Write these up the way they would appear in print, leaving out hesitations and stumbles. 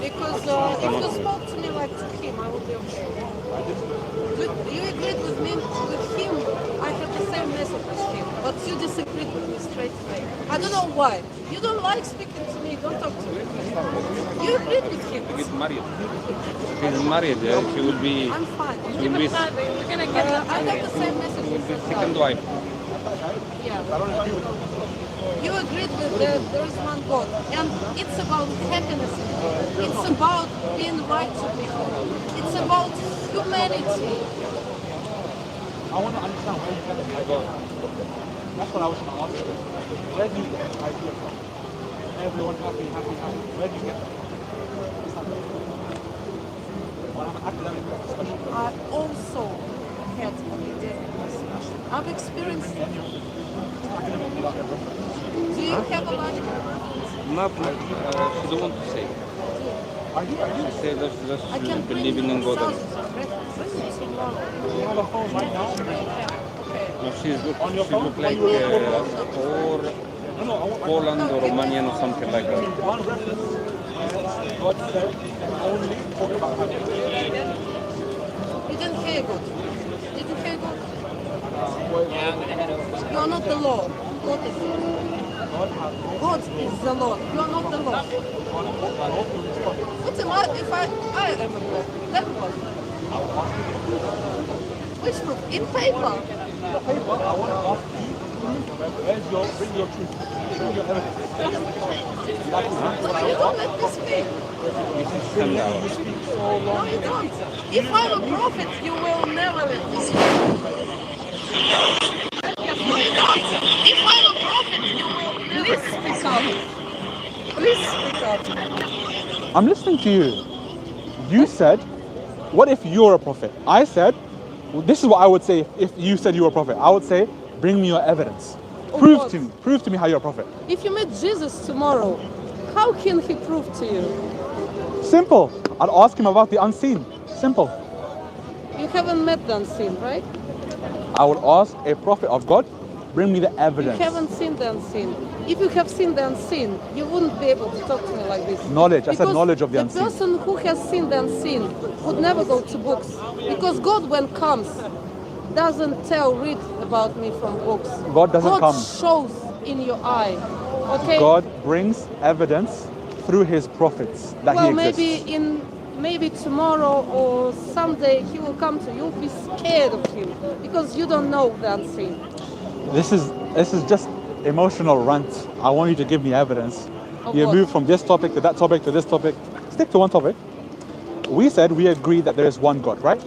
Because if you spoke to me like to him, I would be okay. You agreed with me, with him, I have the same message as him, but you disagreed with me straight away. I don't know why. You don't like speaking to me, don't talk to me. You agreed with him. She gets married. She's married, she will be... I'm fine. She will be... We're gonna get I have the same message She will be as second well. wife. Yeah. You agreed with there is one God, and it's about happiness. It's about being right to people. It's about humanity. I want to understand where you get the idea from. That's what I was going to ask you. Where do you get the idea from? Everyone happy. Where do you get that? Well, I'm an academic discussion. I also had a academic discussion. I've experienced it. Do you have a logical reference? Nothing. She don't want to say. She said I can just bring believing you in God. thousands of references tomorrow. You have a phone right now? Okay. No, she look like or Poland or Romanian or something like that. One reference. God said you can only talk about happiness. You didn't hear God. Did you hear God? You are not the law. God is the law. God is the law. You are not the law. What am I if I am a law? Then what? Which proof? In paper. The paper, I want to ask you, bring your truth. Bring your evidence. You don't let me speak. You speak so long. No, you don't. If I'm a prophet, you will never let me speak. No, you don't. If I'm a prophet, you will never speak up. Please speak up. I'm listening to you. You said, what if you're a prophet? I said, well, this is what I would say if you said you were a prophet. I would say, bring me your evidence. Prove to me how you're a prophet. If you meet Jesus tomorrow, how can he prove to you? Simple. I'd ask him about the unseen. Simple. You haven't met the unseen, right? I would ask a prophet of God, bring me the evidence. You haven't seen the unseen. If you have seen the unseen, you wouldn't be able to talk to me like this. Knowledge. I said knowledge of the unseen. The person who has seen the unseen would never go to books. Because God, when comes, doesn't read about me from books. God doesn't come. God shows in your eye. Okay? God brings evidence through his prophets that he exists. Maybe tomorrow or someday he will come to you. You'll be scared of him because you don't know the unseen. This is just emotional rant. I want you to give me evidence. You what? move from this topic to that topic to this topic. Stick to one topic. We said we agree that there is one God, right?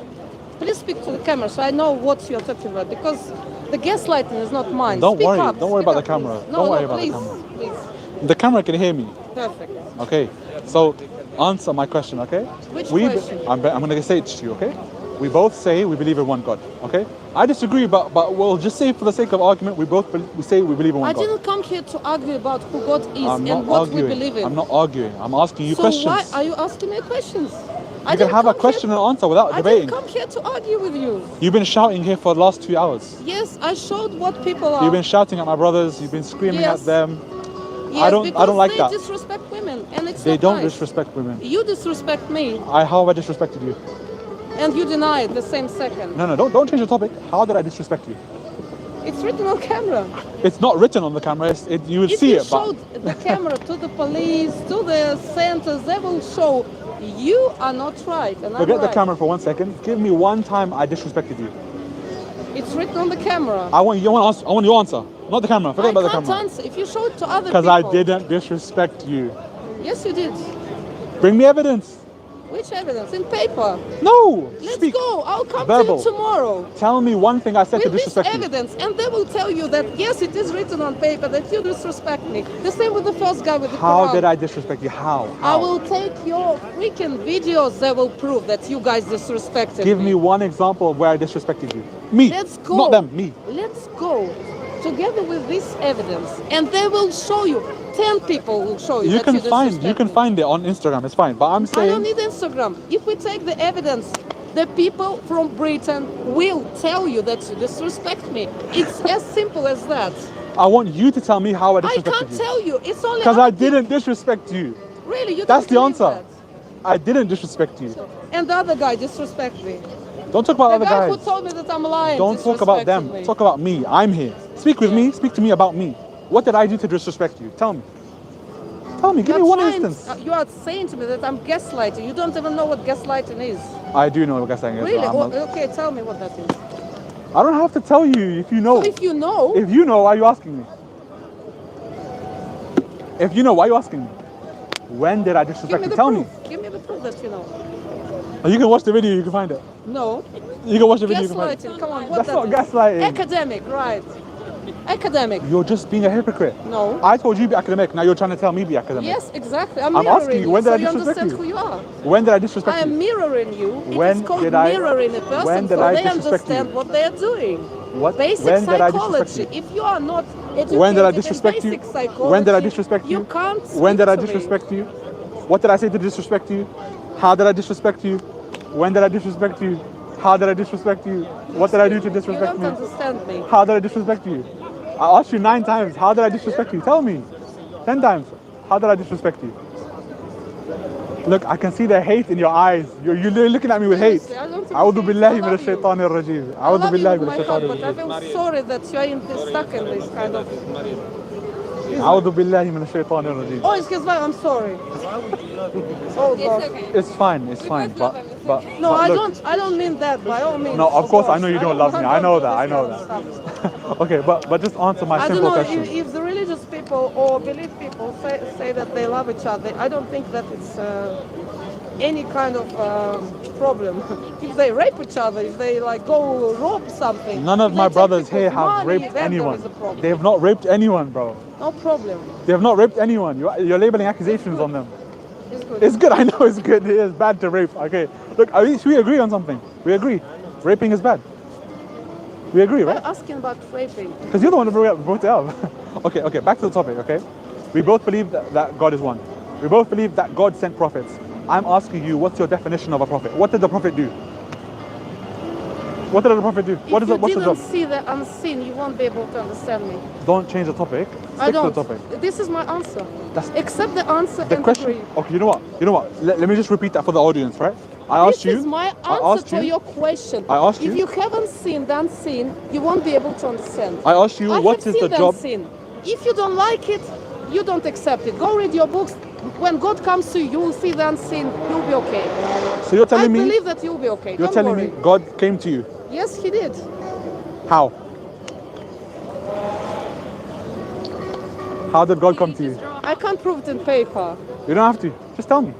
Please speak to the camera so I know what you're talking about because the gaslighting is not mine. Don't worry about the please. camera. No, Don't worry no, about please, the camera. please. The camera can hear me. Perfect. Okay. So answer my question, okay? Which question? I'm going to say it to you, okay? We both say we believe in one God, okay? I disagree, but we'll just say for the sake of argument, we say we believe in one God. I didn't come here to argue about who God is I'm and not what arguing. we believe in. I'm not arguing. I'm asking you so questions. Why are you asking me questions? You can have a question and answer without debating. I didn't come here to argue with you. You've been shouting here for the last 2 hours. Yes, I showed what people are. You've been shouting at my brothers. You've been screaming at them. Yes, I don't like that. They disrespect women, and it's They not don't nice. disrespect women. You disrespect me. How have I disrespected you? And you deny it the same second. No, don't change the topic. How did I disrespect you? It's written on camera. It's not written on the camera. You will see it. If you showed the camera to the police, to the centers, they will show you are not right. And Forget I'm the right. camera for 1 second. Give me one time I disrespected you. It's written on the camera. I want your answer. Not the camera. Forget about the camera. I can't answer if you show it to other people. Because I didn't disrespect you. Yes, you did. Bring me evidence. Which evidence? In paper? No. Let's Speak. go. I'll come Verbal. to you tomorrow. Tell me one thing I said to With this disrespect you. evidence, and they will tell you that yes, it is written on paper that you disrespect me. The same with the first guy with the How Quran. did I disrespect you? How? I will take your freaking videos that will prove that you guys disrespected Give me one example of where I disrespected you. Me. Let's go. Not them. Me. Let's go together with this evidence, and they will show you. 10 people will show you. You that can disrespect me. find it on Instagram. It's fine. But I'm I saying. don't need Instagram. If we take the evidence, the people from Britain will tell you that you disrespect me. It's as simple as that. I want you to tell me how I I disrespected can't you. tell you. It's only Because I other people. didn't disrespect you. Really, you That's don't the believe answer. that? I didn't disrespect you. And the other guy disrespect me. Don't talk about The other guy guys. who told me that I'm lying Don't talk about them. disrespected me. Talk about me. I'm here. Speak with me. Speak to me about me. What did I do to disrespect you? Tell me. Tell me. Give me one instance. You are saying to me that I'm gaslighting. You don't even know what gaslighting is. I do know what gaslighting is. Really? I'm not- Okay, tell me what that is. I don't have to tell you if you know. So if you know, If you know, why are you asking me? If you know, why are you asking me? When did I give disrespect me you? the Tell proof. me. Give me the proof that you know. Oh, you can watch the video, you can find it. No. You can watch the video, you can find it. Gaslighting. Come on. What That's that not is? gaslighting. Academic, right? Academic. You're just being a hypocrite. No. I told you be academic, now you're trying to tell me be academic. Yes, exactly. I'm I'm mirroring asking you, you, when did so I you disrespect understand you? who you are. When did I disrespect I am you? mirroring you. When It is called did I- mirroring a person, when did so I they disrespect understand you? what they are doing. What? Basic When did I disrespect psychology. you? If you are not educated When did I in disrespect you? basic psychology, When did I disrespect you? You can't speak When did I to me. disrespect you? What did I say to disrespect you? How did I disrespect you? When did I disrespect you? How did I disrespect you? What did I do to You disrespect don't you? understand me. How did I disrespect you? I asked you 9 times. How did I disrespect you? Tell me. 10 times. How did I disrespect you? Look, I can see the hate in your eyes. You're looking at me with hate. Seriously, I don't أعوذ think بالله I من love you. الشيطان الرجيم. I أعوذ love you بالله with من my الشيطان heart, but I الرجيم. feel sorry that you are stuck in this kind of... أعوذ بالله من الشيطان الرجيم. Oh, excuse me, I'm sorry. Oh, God. It's fine, but No, but I look, don't mean that by all means. No, of course I course. know you don't love me. I know that. I know that. Okay, but just answer my I don't simple know question. if the religious people or belief people say that they love each other. I don't think that it's any kind of problem. If they rape each other, if they like go rob something. None of if my they take brothers here people's have money, raped then there anyone. is a problem. They have not raped anyone, bro. No problem. They have not raped anyone. You're labeling accusations on them. It's good. It's good. I know it's good. It is bad to rape. Okay. Look, at least we agree on something. We agree. Raping is bad. We agree, Why right? asking about raping? Because you're the one who brought it up. Okay, back to the topic, okay? We both believe that God is one. We both believe that God sent prophets. I'm asking you, what's your definition of a prophet? What did the prophet do? What did the prophet do? What's the If you job? didn't see the unseen, you won't be able to understand me. Don't change the topic. I Stick to don't. the topic. This is my answer. That's Accept the answer the and question. agree. Okay, you know what? Let me just repeat that for the audience, right? I asked This you. is my I answer asked to you. your question. I asked If you. you haven't seen the unseen, you won't be able to understand. I asked you, I what have is seen the job? unseen. If you don't like it, you don't accept it. Go read your books. When God comes to you, you will see the unseen. You'll be okay. So you're telling I me. believe that you'll be okay. You're Don't telling worry. me God came to you. Yes, He did. How? How did God come to you? I can't prove it in paper. You don't have to. Just tell me.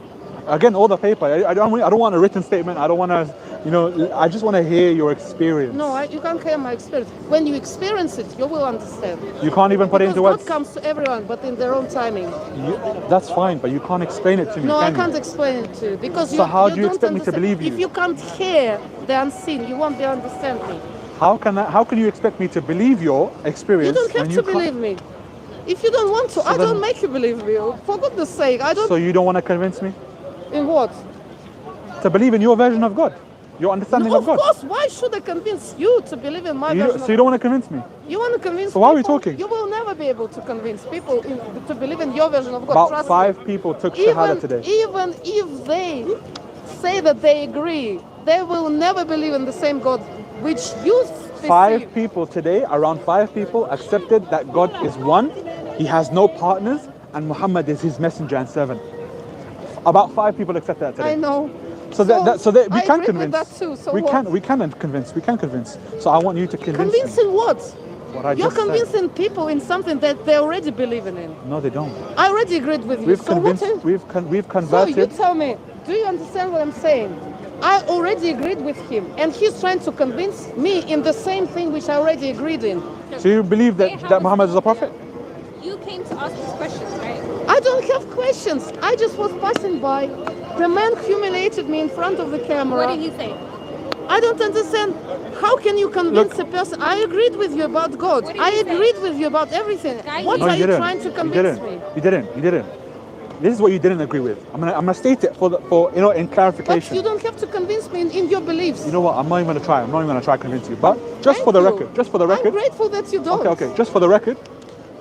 Again, all the paper. I don't want a written statement. I don't want to, I just want to hear your experience. No, you can't hear my experience. When you experience it, you will understand. You can't even put it Because into God words. comes to everyone, but in their own timing. That's fine, but you can't explain it to me. No, I can can't you? explain it to you because So how do you don't expect me to understand. believe you? If you can't hear the unseen, you won't be able to understand me. How can you expect me to believe your experience? You don't have when to can't- believe me. If you don't want to, I then- don't make you believe me. For goodness sake, I don't. So you don't want to convince me In what? to believe in your version of God, your understanding No, of of God. course. Why should I convince you to believe in my version So of you don't want to convince me. You want to convince So why are we people? talking? You will never be able to convince people to believe in your version of God. About Trust 5 me. people took Shahada today. Even if they say that they agree, they will never believe in the same God which you perceive. 5 people today, around 5 people accepted that God is one, He has no partners, and Muhammad is His messenger and servant. About 5 people accept that today. I know. So that we I can agree with convince. that too, so we what? can convince. We can convince. So I want you to convince Convince me. in what? What I You're just said. convincing people in something that they already believe in. No, they don't. I already agreed with you. We've so convinced. what? We've So you converted. tell me, do you understand what I'm saying? I already agreed with him, and he's trying to convince me in the same thing which I already agreed in. So you believe that Muhammad is a prophet? You came to ask these questions, right? I don't have questions. I just was passing by. The man humiliated me in front of the camera. What did he say? I don't understand. How can you convince a person? I agreed with you about God. What did I he say? agreed with you about everything. Guy, What No, are you didn't. trying to You convince didn't. me? You didn't. This is what you didn't agree with. I'm gonna state it for in But clarification. you don't have to convince me in your beliefs. You know what? I'm not even gonna try. I'm not even gonna try to convince you. But just for the Thank you. record. Just for the I'm record. grateful that you don't. Okay. Just for the record.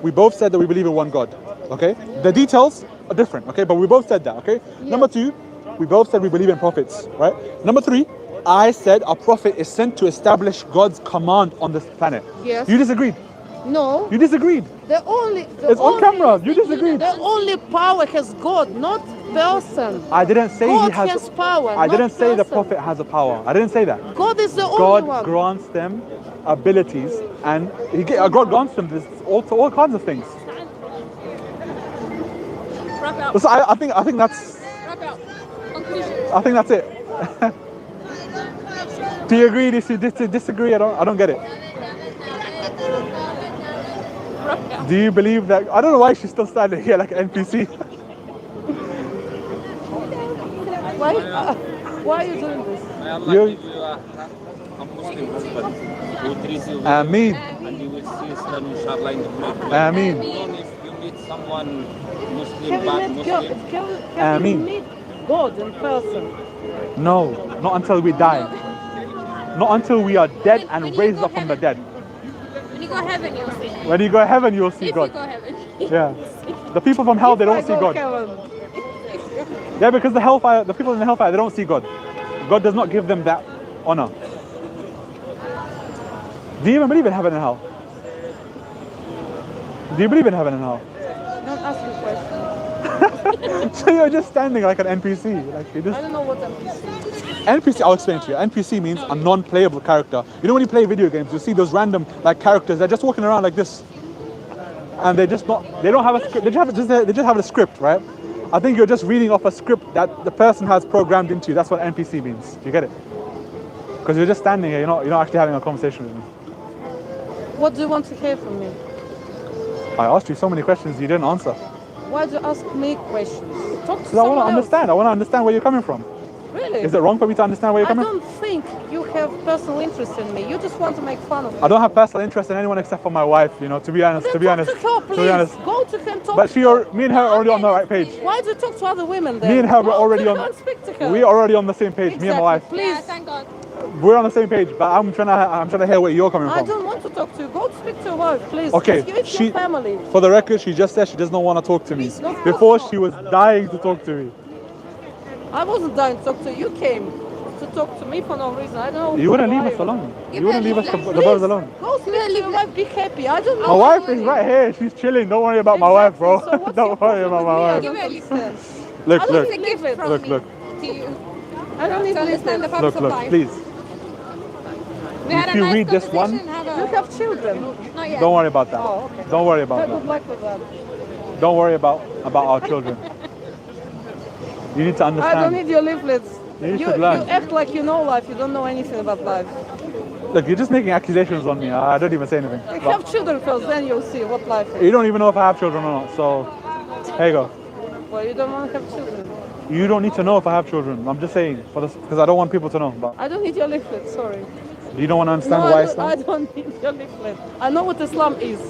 we both said that we believe in one God. Okay? The details are different, okay? But we both said that, okay? Number two, we both said we believe in prophets, right? Number three, I said a prophet is sent to establish God's command on this planet. Yes. You disagreed. No. You disagreed. It's on camera. You disagreed. The only power has God, not person. I didn't say God he has power. I didn't not say the person. prophet has a power. I didn't say that. God is the only God one. grants them abilities, and God grants them this all kinds of things. Wrap out. So I think that's Wrap out. Conclusion. I think that's it. Do you agree? Do you disagree? I don't get it. Wrap out. Do you believe that? I don't know why she's still standing here like an NPC. Why are you doing this? May Allah You- give you a Muslim husband who treats you well, Ameen. and you will see Islam inshallah in the great way. Ameen. Even if you meet someone Muslim, Can bad we meet God? Muslim, Can we Ameen. meet God in person? No, not until we die. Not until we are dead and When you raised go up from the dead. When you go to heaven, you'll see. When you go to heaven, you'll see If God. you go to heaven. Yeah. The people from hell, they don't see God. Yeah, because the people in the hellfire, they don't see God. God does not give them that honor. Do you even believe in heaven and hell? Do you believe in heaven and hell? Don't ask me questions. So you're just standing like an NPC. Like you I just don't know what I'm saying. NPC. I'll explain to you. NPC means a non-playable character. You know when you play video games, you see those random like characters. They're just walking around like this, and they don't have a script. They just have a script, right? I think you're just reading off a script that the person has programmed into you. That's what NPC means. You get it? Because you're just standing here. You're not actually having a conversation with me. What do you want to hear from me? I asked you so many questions you didn't answer. Why do you ask me questions? Talk to Because I want to someone else. understand. I want to understand where you're coming from. Really? Is it wrong for me to understand where you're I coming? don't think you have personal interest in me. You just want to make fun of me. I don't have personal interest in anyone except for my wife. You know, to be honest. Then To be talk honest. to her, To please. be honest. Go to her and talk But to her. me and her are already on the right page. Why do you talk to other women then? Me and her were Go already to on. her and speak to her. We are already on the same page. Me and my wife. Please. Yeah, thank God. We're on the same page. But I'm trying to hear where you're coming I from. don't want to talk to you. Go speak to your wife, please. Okay, It's your family. For the record, she just said she does not want to talk to me. No, Before she was dying to talk to me. I wasn't dying to talk to you. You came to talk to me for no reason. I don't know. You wouldn't why leave us you- alone. Give You wouldn't her leave us leave the Please, birds alone. Go speak to your wife. Be happy. I don't know. My wife why. is right here. She's chilling. Don't worry about my wife, bro. Exactly. So what's Don't your worry problem about my with me? I wife. Give don't her a leaf. understand. Look, I don't look, need It's a gift from look, me look, to you. I don't need To understand the leaflets. purpose look, of look. life. Please. We had If a you nice read this one- conversation, have You a- have children. Not yet. Don't worry about that. Oh, okay. Don't worry about Good that. luck with that. Don't worry about our children. You need to I don't understand. need your leaflets. You should learn. You act like you know life. You don't know anything about life. Look, you're just making accusations on me. I don't even say anything. But Have children first, then you'll see what life is. you don't even know if I have children or not. So, here you go. Well, you don't want to have children. You don't need to know if I have children. I'm just saying, because I don't want people to know. But I don't need your leaflet. Sorry. you don't want to understand No, why I Islam. don't need your leaflet. I know what Islam is.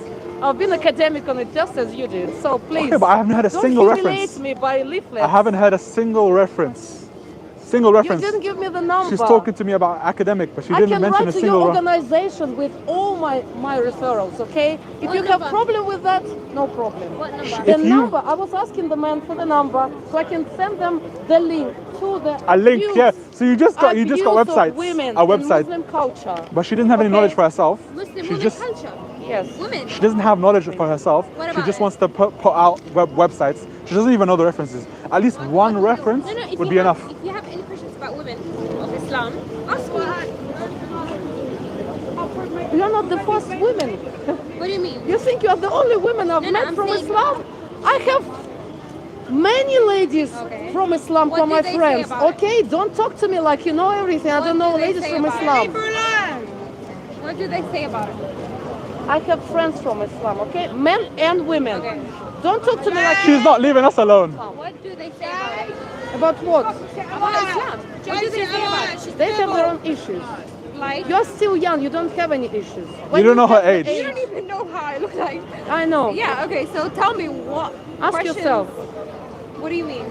I've been academic on it just as you did. So please. Okay, but I haven't heard a don't single humiliate reference. me by leaflets. I haven't heard a single reference. Single You reference. didn't give me the number. She's talking to me about academic, but she I didn't can mention write a to your single. organization with all my referrals, okay? If What you have number? problem with that, no problem. What number? The If you- number, I was asking the man for the number so I can send them the link to the A link, abuse- yeah. So you just got abuse websites, of women a in website, Muslim culture. but she didn't have any Okay. knowledge for herself. Muslim She women just culture. Yes. Women. she doesn't have knowledge for herself. What She about just it? wants to put out websites. She doesn't even know the references. At least one reference No, if would you be have- enough. If you have any questions about women of Islam, ask me. You're not the first women. What do you mean? You think you're the only woman I've No, no, met I'm from saying- Islam? I have many ladies Okay. from Islam, What from do my they say friends. about it? Okay, don't talk to me like you know everything. I What don't know do they ladies say from about it? Islam. What do they say about it? I have friends from Islam, okay? Men and women. Okay. Don't talk to me like She's not leaving us alone. What do they say about it? about what? About Islam. What do they say about it? They have their own issues. Like, You're still young, you don't have any issues. You don't know her have the age. you don't even know how I look like. I know. Yeah, okay, so tell me what Ask questions- yourself. What do you mean?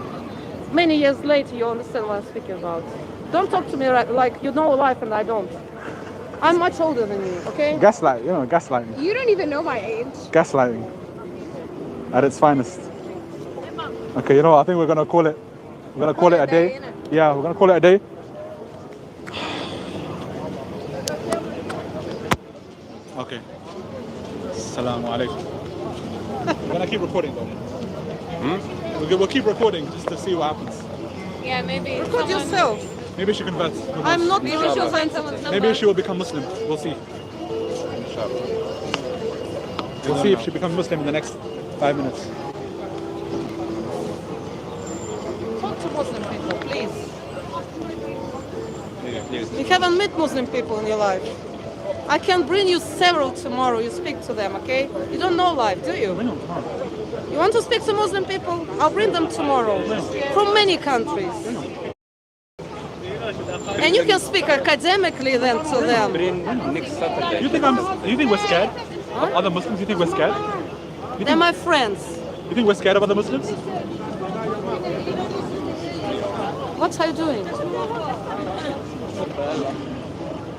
Many years later, you understand what I'm speaking about. Don't talk to me like you know life and I don't. I'm much older than you, okay? Gaslight, gaslighting. You don't even know my age. Gaslighting. at its finest. Okay, you know what? I think we're gonna call it. We're gonna call it a day. Yeah, we're gonna call it a day. Okay. Assalamu alaikum. We're gonna keep recording though. We'll keep recording just to see what happens. Yeah, maybe. Record yourself. Maybe she converts. Who knows? I'm not Maybe sure. she'll find someone's number. Maybe she will become Muslim. We'll see. We'll see if she becomes Muslim in the next 5 minutes. Talk to Muslim people, please. Yeah, please. You haven't met Muslim people in your life. I can bring you several tomorrow. You speak to them, okay? You don't know life, do you? You want to speak to Muslim people? I'll bring them tomorrow from many countries. And you can speak academically then to them. Bring next Saturday. You think we're scared of other Muslims? You think we're scared? They're my friends. You think we're scared of other Muslims? What are you doing?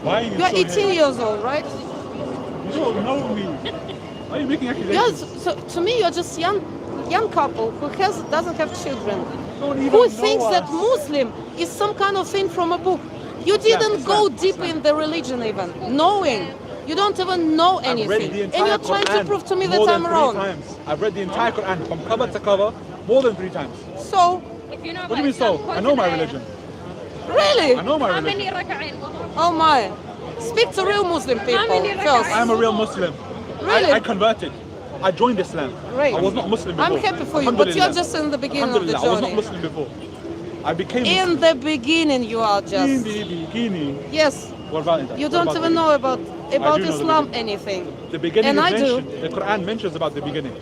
Why are you You're so 18 years old, right? You don't know me. Why are you making accusations? Yes. So to me, you're just young couple who doesn't have children. Don't even Who know thinks that us. Muslim is some kind of thing from a book? You didn't go deep in the religion even, knowing. You don't even know I've read the anything. entire And you're trying to Quran prove to me more that than I'm 3 wrong. times. I've read the entire Quran from cover to cover more than 3 times. So, If you know What do you mean about so? Islam, I know my consider- religion. really? I know my How many religion. raka'in? Oh my. Speak to real Muslim people many first. I am a real Muslim. Really? I converted. I joined Islam. Great. I was not Muslim before. I'm happy for you, but you're Alhamdulillah. just in the beginning of the Alhamdulillah, I was not journey. Muslim before. I became Muslim. In the beginning, you are In just. the beginning. Yes, What about that? you What don't about even the know about do know the Islam beginning. anything. The beginning And is I do. mentioned. The Quran mentions about the beginning.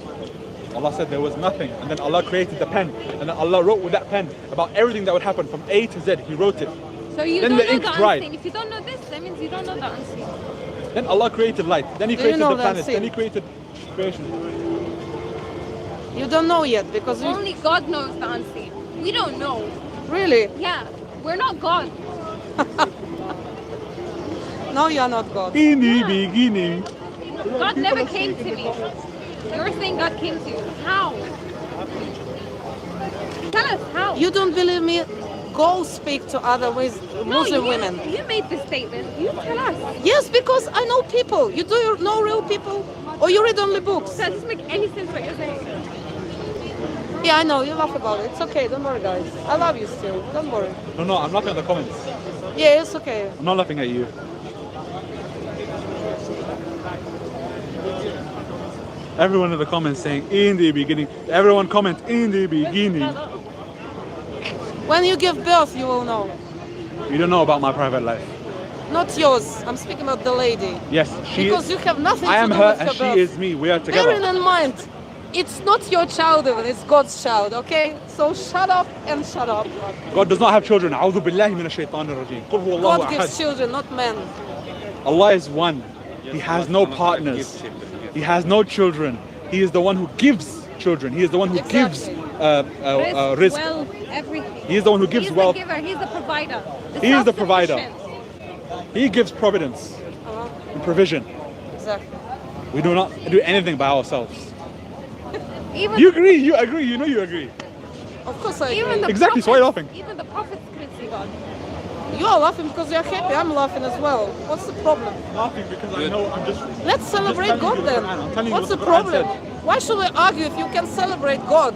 Allah said there was nothing, and then Allah created the pen, and then Allah wrote with that pen about everything that would happen from A to Z. He wrote it. So you Then don't the know ink the dried. unseen. If you don't know this, that means you don't know the unseen. Then Allah created light. Then He Do you created know the the planets. unseen? Then He created creation. You don't know yet because you Only God knows the unseen. We don't know. really. Yeah, we're not God. No, you are not God. In the beginning. God never came to me. You're saying God came to you. How? Tell us how. You don't believe me? Go speak to other Muslim women. You made this statement. You tell us. Yes, because I know people. You do know real people, or you read only books? Does this make any sense what you're saying? Yeah, I know. You laugh about it. It's okay. Don't worry, guys. I love you still. Don't worry. No, I'm laughing at the comments. Yeah, it's okay. I'm not laughing at you. Everyone in the comments saying in the beginning. Everyone comment in the beginning. When you give birth, you will know. You don't know about my private life. Not yours. I'm speaking about the lady. Yes, she Because is. you have nothing I to am do her with and her she birth. is me. We are Bearing together. in mind, it's not your child even, it's God's child, okay? So shut up and shut up. God does not have children. أعوذ بالله من الشيطان الرجيم. قل هو الله God gives أحد. children, not men. Allah is one. He has no partners. He has no children. He is the one who gives children. He is the one who gives rizq. Wealth, everything. He is the one who gives He's wealth. the giver. He's the provider. He is the provider. self-sufficient. He gives providence and provision. Exactly. We do not do anything by ourselves. Even, You agree? You agree? You know you agree. Of course I even agree. the Exactly, so why are you prophets- laughing? Even the prophets couldn't see God. You are laughing because you're happy. I'm laughing as well. What's the problem? Laughing because I know I'm just. Let's celebrate telling God you the then. Quran. I'm telling you What's the what the Quran problem? Why should we argue if you can celebrate God?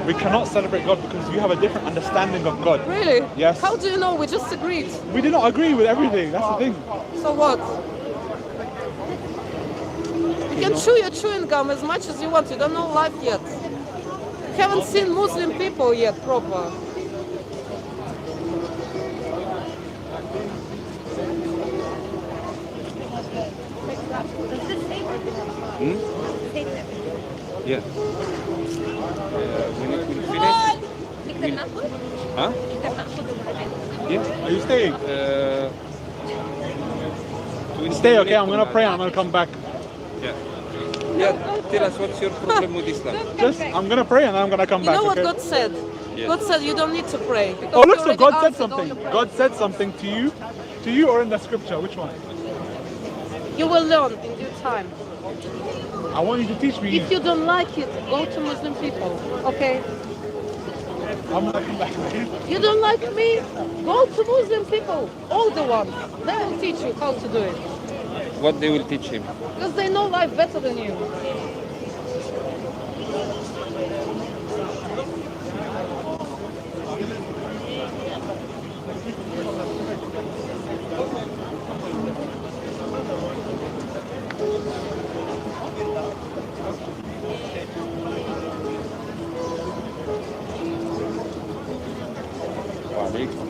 We cannot celebrate God because you have a different understanding of God. Really? Yes. How do you know? We just agreed. We do not agree with everything. That's the thing. So what? You can chew your chewing gum as much as you want. You don't know life yet. You haven't seen Muslim people yet proper. Does this say Yeah. When it will finish. نقدر ناخذ؟ Huh? نقدر ناخذ بعدين. Yeah. Are you staying? Stay, okay? I'm gonna pray and I'm gonna come back. Yeah. Yeah. Tell us what's your problem with Islam. Just, I'm gonna pray and I'm gonna come You back. know what Okay? God said? Yes. God said you don't need to pray. because Oh, you look, so already God said answered all something. your prayers. God said something to you or in the scripture. Which one? You will learn in due time. I want you to teach me. If you don't like it, go to Muslim people, okay? I'm not back. You don't like me? Go to Muslim people, all the ones. They will teach you how to do it. What they will teach him? Because they know life better than you. وعليكم.